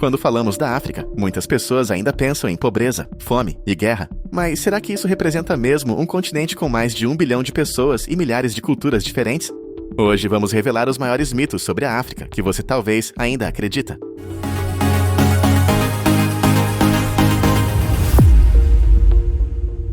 Quando falamos da África, muitas pessoas ainda pensam em pobreza, fome e guerra. Mas será que isso representa mesmo um continente com mais de 1 bilhão de pessoas e milhares de culturas diferentes? Hoje vamos revelar os maiores mitos sobre a África que você talvez ainda acredita.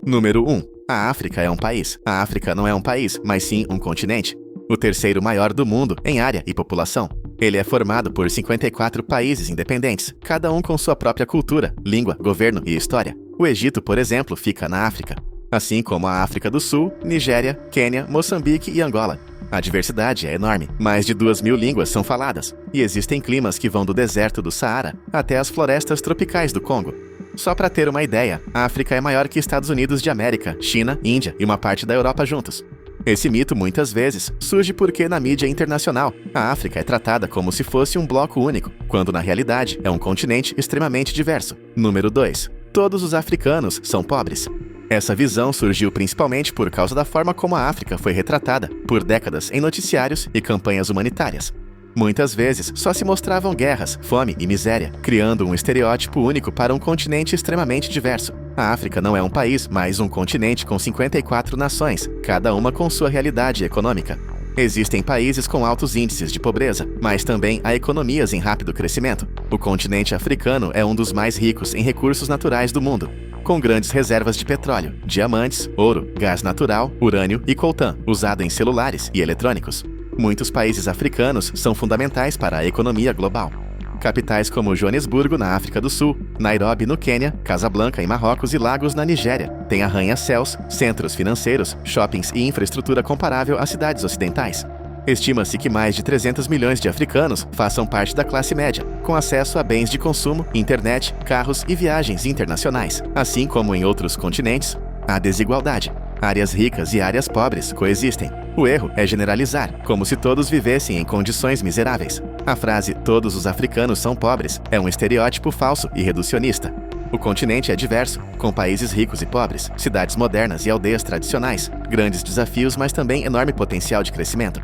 Número 1. A África é um país. A África não é um país, mas sim um continente. O terceiro maior do mundo em área e população. Ele é formado por 54 países independentes, cada um com sua própria cultura, língua, governo e história. O Egito, por exemplo, fica na África, assim como a África do Sul, Nigéria, Quênia, Moçambique e Angola. A diversidade é enorme, mais de 2.000 línguas são faladas, e existem climas que vão do deserto do Saara até as florestas tropicais do Congo. Só para ter uma ideia, a África é maior que Estados Unidos de América, China, Índia e uma parte da Europa juntos. Esse mito, muitas vezes, surge porque na mídia internacional, a África é tratada como se fosse um bloco único, quando na realidade é um continente extremamente diverso. Número 2. Todos os africanos são pobres. Essa visão surgiu principalmente por causa da forma como a África foi retratada por décadas em noticiários e campanhas humanitárias. Muitas vezes só se mostravam guerras, fome e miséria, criando um estereótipo único para um continente extremamente diverso. A África não é um país, mas um continente com 54 nações, cada uma com sua realidade econômica. Existem países com altos índices de pobreza, mas também há economias em rápido crescimento. O continente africano é um dos mais ricos em recursos naturais do mundo, com grandes reservas de petróleo, diamantes, ouro, gás natural, urânio e coltan, usado em celulares e eletrônicos. Muitos países africanos são fundamentais para a economia global. Capitais como Joanesburgo, na África do Sul, Nairobi, no Quênia, Casablanca, em Marrocos e Lagos, na Nigéria, têm arranha-céus, centros financeiros, shoppings e infraestrutura comparável às cidades ocidentais. Estima-se que mais de 300 milhões de africanos façam parte da classe média, com acesso a bens de consumo, internet, carros e viagens internacionais. Assim como em outros continentes, há desigualdade. Áreas ricas e áreas pobres coexistem. O erro é generalizar, como se todos vivessem em condições miseráveis. A frase "todos os africanos são pobres" é um estereótipo falso e reducionista. O continente é diverso, com países ricos e pobres, cidades modernas e aldeias tradicionais, grandes desafios, mas também enorme potencial de crescimento.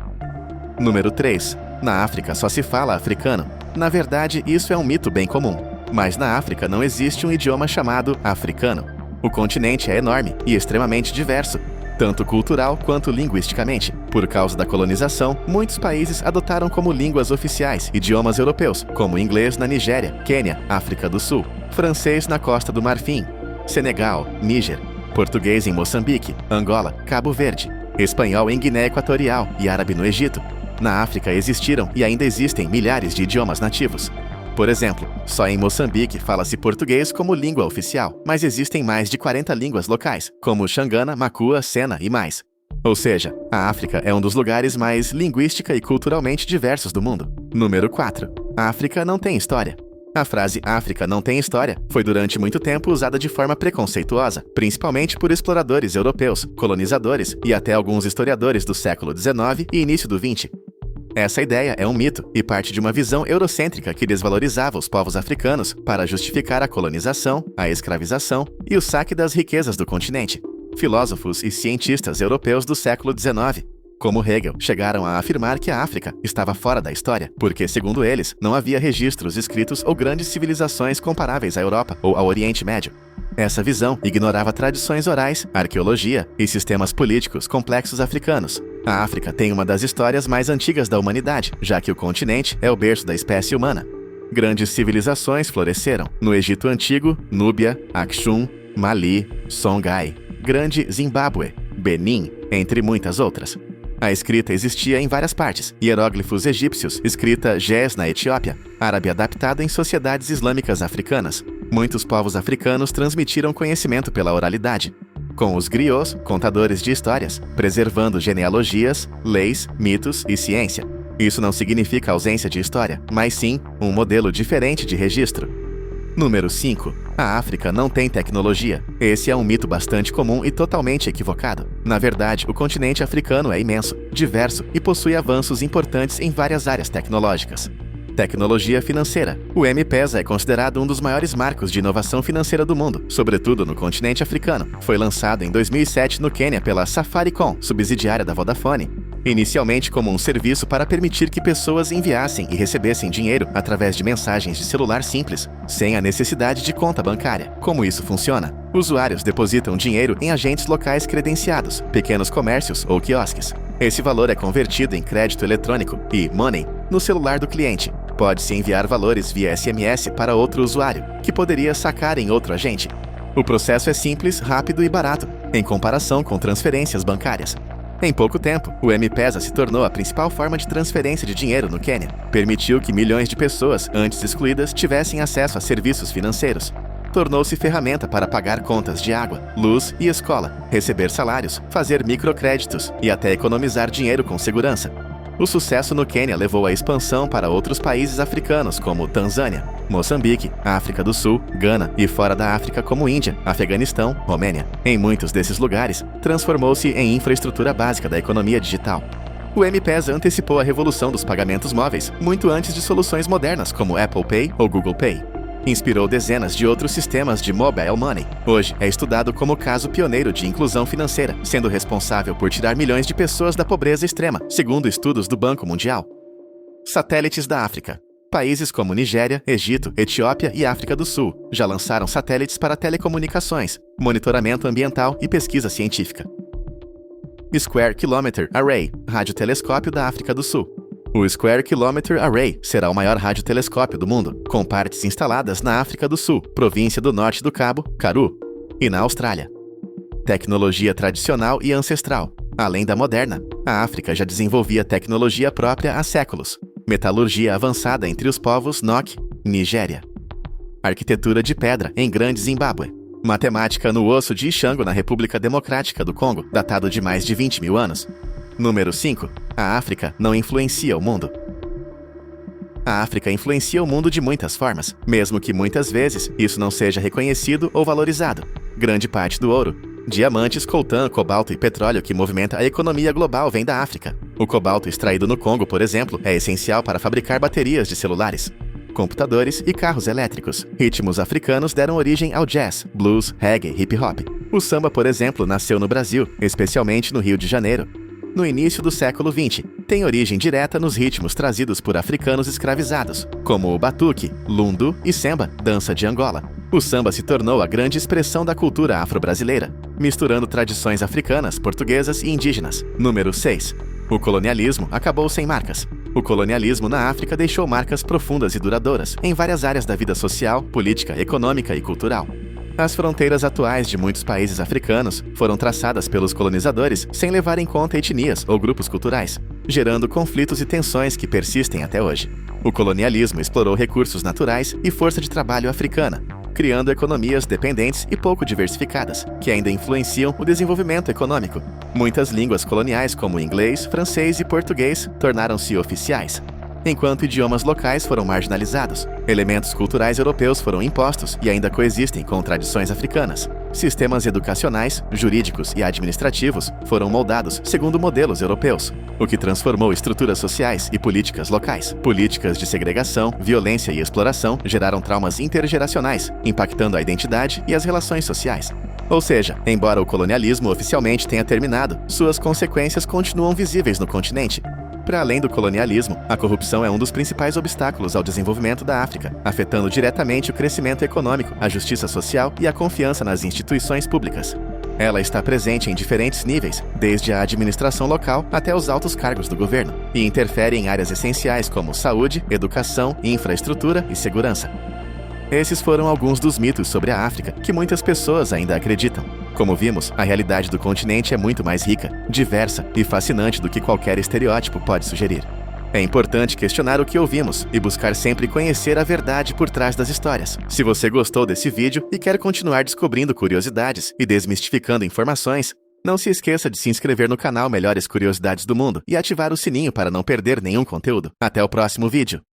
Número 3. Na África só se fala africano. Na verdade, isso é um mito bem comum. Mas na África não existe um idioma chamado africano. O continente é enorme e extremamente diverso, tanto cultural quanto linguisticamente. Por causa da colonização, muitos países adotaram como línguas oficiais idiomas europeus, como inglês na Nigéria, Quênia, África do Sul, francês na Costa do Marfim, Senegal, Níger, português em Moçambique, Angola, Cabo Verde, espanhol em Guiné Equatorial e árabe no Egito. Na África existiram e ainda existem milhares de idiomas nativos. Por exemplo, só em Moçambique fala-se português como língua oficial, mas existem mais de 40 línguas locais, como Xangana, Makua, Sena e mais. Ou seja, a África é um dos lugares mais linguística e culturalmente diversos do mundo. Número 4. A África não tem história. A frase "África não tem história" foi durante muito tempo usada de forma preconceituosa, principalmente por exploradores europeus, colonizadores e até alguns historiadores do século XIX e início do XX. Essa ideia é um mito e parte de uma visão eurocêntrica que desvalorizava os povos africanos para justificar a colonização, a escravização e o saque das riquezas do continente. Filósofos e cientistas europeus do século XIX, como Hegel, chegaram a afirmar que a África estava fora da história, porque, segundo eles, não havia registros escritos ou grandes civilizações comparáveis à Europa ou ao Oriente Médio. Essa visão ignorava tradições orais, arqueologia e sistemas políticos complexos africanos. A África tem uma das histórias mais antigas da humanidade, já que o continente é o berço da espécie humana. Grandes civilizações floresceram no Egito Antigo, Núbia, Aksum, Mali, Songhai, Grande Zimbábue, Benin, entre muitas outras. A escrita existia em várias partes: hieróglifos egípcios, escrita ge'ez na Etiópia, árabe adaptado em sociedades islâmicas africanas. Muitos povos africanos transmitiram conhecimento pela oralidade, com os griots, contadores de histórias, preservando genealogias, leis, mitos e ciência. Isso não significa ausência de história, mas sim um modelo diferente de registro. Número 5. A África não tem tecnologia. Esse é um mito bastante comum e totalmente equivocado. Na verdade, o continente africano é imenso, diverso e possui avanços importantes em várias áreas tecnológicas. Tecnologia financeira. O M-Pesa é considerado um dos maiores marcos de inovação financeira do mundo, sobretudo no continente africano. Foi lançado em 2007 no Quênia pela Safaricom, subsidiária da Vodafone, inicialmente como um serviço para permitir que pessoas enviassem e recebessem dinheiro através de mensagens de celular simples, sem a necessidade de conta bancária. Como isso funciona? Usuários depositam dinheiro em agentes locais credenciados, pequenos comércios ou quiosques. Esse valor é convertido em crédito eletrônico e money no celular do cliente. Pode-se enviar valores via SMS para outro usuário, que poderia sacar em outro agente. O processo é simples, rápido e barato, em comparação com transferências bancárias. Em pouco tempo, o M-Pesa se tornou a principal forma de transferência de dinheiro no Quênia. Permitiu que milhões de pessoas, antes excluídas, tivessem acesso a serviços financeiros. Tornou-se ferramenta para pagar contas de água, luz e escola, receber salários, fazer microcréditos e até economizar dinheiro com segurança. O sucesso no Quênia levou à expansão para outros países africanos como Tanzânia, Moçambique, África do Sul, Gana e fora da África como Índia, Afeganistão, Romênia. Em muitos desses lugares, transformou-se em infraestrutura básica da economia digital. O M-Pesa antecipou a revolução dos pagamentos móveis muito antes de soluções modernas como Apple Pay ou Google Pay. Inspirou dezenas de outros sistemas de mobile money. Hoje é estudado como caso pioneiro de inclusão financeira, sendo responsável por tirar milhões de pessoas da pobreza extrema, segundo estudos do Banco Mundial. Satélites da África. Países como Nigéria, Egito, Etiópia e África do Sul já lançaram satélites para telecomunicações, monitoramento ambiental e pesquisa científica. Square Kilometre Array, radiotelescópio da África do Sul. O Square Kilometre Array será o maior radiotelescópio do mundo, com partes instaladas na África do Sul, província do Norte do Cabo, Karoo, e na Austrália. Tecnologia tradicional e ancestral. Além da moderna, a África já desenvolvia tecnologia própria há séculos. Metalurgia avançada entre os povos Nok, Nigéria. Arquitetura de pedra em Grande Zimbábue. Matemática no osso de Ishango na República Democrática do Congo, datado de mais de 20 mil anos. Número 5. A África não influencia o mundo. A África influencia o mundo de muitas formas, mesmo que muitas vezes isso não seja reconhecido ou valorizado. Grande parte do ouro, diamantes, coltan, cobalto e petróleo que movimenta a economia global vem da África. O cobalto extraído no Congo, por exemplo, é essencial para fabricar baterias de celulares, computadores e carros elétricos. Ritmos africanos deram origem ao jazz, blues, reggae, hip hop. O samba, por exemplo, nasceu no Brasil, especialmente no Rio de Janeiro. No início do século XX, tem origem direta nos ritmos trazidos por africanos escravizados, como o batuque, lundu e semba, dança de Angola. O samba se tornou a grande expressão da cultura afro-brasileira, misturando tradições africanas, portuguesas e indígenas. Número 6. O colonialismo acabou sem marcas. O colonialismo na África deixou marcas profundas e duradouras em várias áreas da vida social, política, econômica e cultural. As fronteiras atuais de muitos países africanos foram traçadas pelos colonizadores sem levar em conta etnias ou grupos culturais, gerando conflitos e tensões que persistem até hoje. O colonialismo explorou recursos naturais e força de trabalho africana, criando economias dependentes e pouco diversificadas, que ainda influenciam o desenvolvimento econômico. Muitas línguas coloniais, como inglês, francês e português, tornaram-se oficiais, enquanto idiomas locais foram marginalizados. Elementos culturais europeus foram impostos e ainda coexistem com tradições africanas. Sistemas educacionais, jurídicos e administrativos foram moldados segundo modelos europeus, o que transformou estruturas sociais e políticas locais. Políticas de segregação, violência e exploração geraram traumas intergeracionais, impactando a identidade e as relações sociais. Ou seja, embora o colonialismo oficialmente tenha terminado, suas consequências continuam visíveis no continente. Para além do colonialismo, a corrupção é um dos principais obstáculos ao desenvolvimento da África, afetando diretamente o crescimento econômico, a justiça social e a confiança nas instituições públicas. Ela está presente em diferentes níveis, desde a administração local até os altos cargos do governo, e interfere em áreas essenciais como saúde, educação, infraestrutura e segurança. Esses foram alguns dos mitos sobre a África que muitas pessoas ainda acreditam. Como vimos, a realidade do continente é muito mais rica, diversa e fascinante do que qualquer estereótipo pode sugerir. É importante questionar o que ouvimos e buscar sempre conhecer a verdade por trás das histórias. Se você gostou desse vídeo e quer continuar descobrindo curiosidades e desmistificando informações, não se esqueça de se inscrever no canal Melhores Curiosidades do Mundo e ativar o sininho para não perder nenhum conteúdo. Até o próximo vídeo!